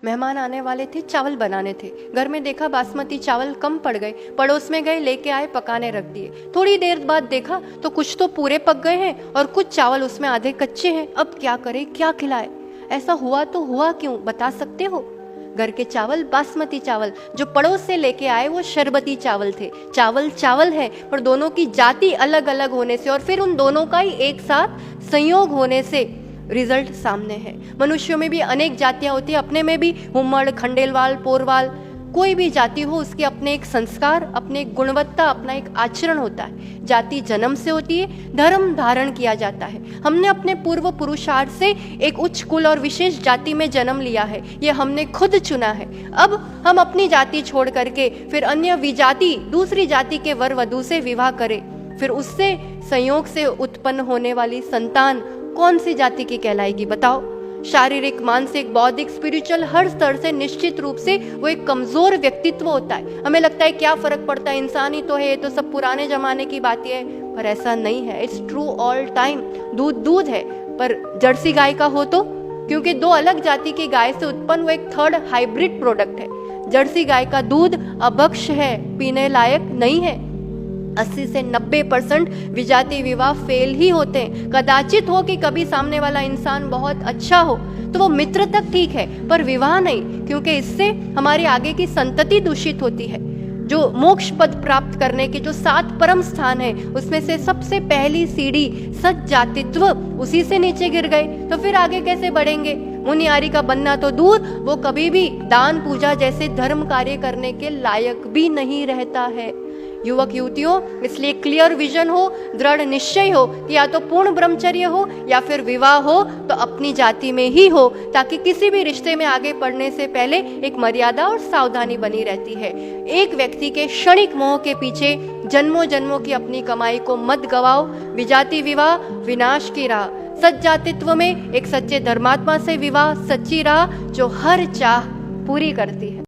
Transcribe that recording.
मेहमान आने वाले थे, चावल बनाने थे। घर में देखा बासमती चावल कम पड़ गए, पड़ोस में गए, लेके आए, पकाने रख दिए। थोड़ी देर बाद देखा तो कुछ तो पूरे पक गए हैं और कुछ चावल उसमें आधे कच्चे हैं। अब क्या करें, क्या खिलाए? ऐसा हुआ तो हुआ क्यों, बता सकते हो? घर के चावल बासमती चावल, जो पड़ोस से लेके आए वो शरबती चावल थे। चावल चावल है, पर दोनों की जाति अलग अलग होने से और फिर उन दोनों का ही एक साथ संयोग होने से रिजल्ट सामने है। मनुष्यों में भी अनेक जातियां होती है, अपने में भी हुम्मड़, खंडेलवाल, पोरवाल, कोई भी जाति हो उसके अपने एक संस्कार, अपने एक गुणवत्ता, अपना एक आचरण होता है। जाति जन्म से होती है, धर्म धारण किया जाता है। हमने अपने पूर्व पुरुषार्थ से एक उच्च कुल और विशेष जाति में जन्म लिया है, ये हमने खुद चुना है। अब हम अपनी जाति छोड़ करके फिर अन्य विजाति, दूसरी जाति के वर वधू से विवाह करें, फिर उससे संयोग से उत्पन्न होने वाली संतान कौन सी जाति की कहलाएगी, बताओ? शारीरिक, मानसिक, बौद्धिक, स्पिरिचुअल, हर स्तर से निश्चित रूप से वो एक कमजोर व्यक्तित्व होता है। हमें लगता है क्या फर्क पड़ता है, इंसान ही तो है, तो सब पुराने जमाने की बातें है, पर ऐसा नहीं है। It's true all time. दूध दूध है, पर जर्सी गाय का हो तो, क्योंकि दो अलग जाति की गाय से उत्पन्न वो एक थर्ड हाइब्रिड प्रोडक्ट है। जर्सी गाय का दूध अभक्ष है, पीने लायक नहीं है। 80 से 90% विजातीय विवाह फेल ही होते हैं। कदाचित हो कि कभी सामने वाला इंसान बहुत अच्छा हो तो वो मित्र तक ठीक है, पर विवाह नहीं, क्योंकि इससे हमारी आगे की संतति दूषित होती है। जो मोक्ष पद प्राप्त करने के जो 7 परम स्थान है, उसमें से सबसे पहली सीढ़ी सज्जातित्व, उसी से नीचे गिर गए तो फिर आगे कैसे बढ़ेंगे? मुनियारी का बनना तो दूर, वो कभी भी दान पूजा जैसे धर्म कार्य करने के लायक भी नहीं रहता है। युवक युवतियों, इसलिए क्लियर विजन हो, दृढ़ निश्चय हो कि या तो पूर्ण ब्रह्मचर्य हो या फिर विवाह हो तो अपनी जाति में ही हो, ताकि किसी भी रिश्ते में आगे बढ़ने से पहले एक मर्यादा और सावधानी बनी रहती है। एक व्यक्ति के क्षणिक मोह के पीछे जन्मों जन्मों की अपनी कमाई को मत गवाओ। विजाति विवाह विनाश की राह, सज्जातित्व में एक सच्चे धर्मात्मा से विवाह सच्ची राह जो हर चाह पूरी करती है।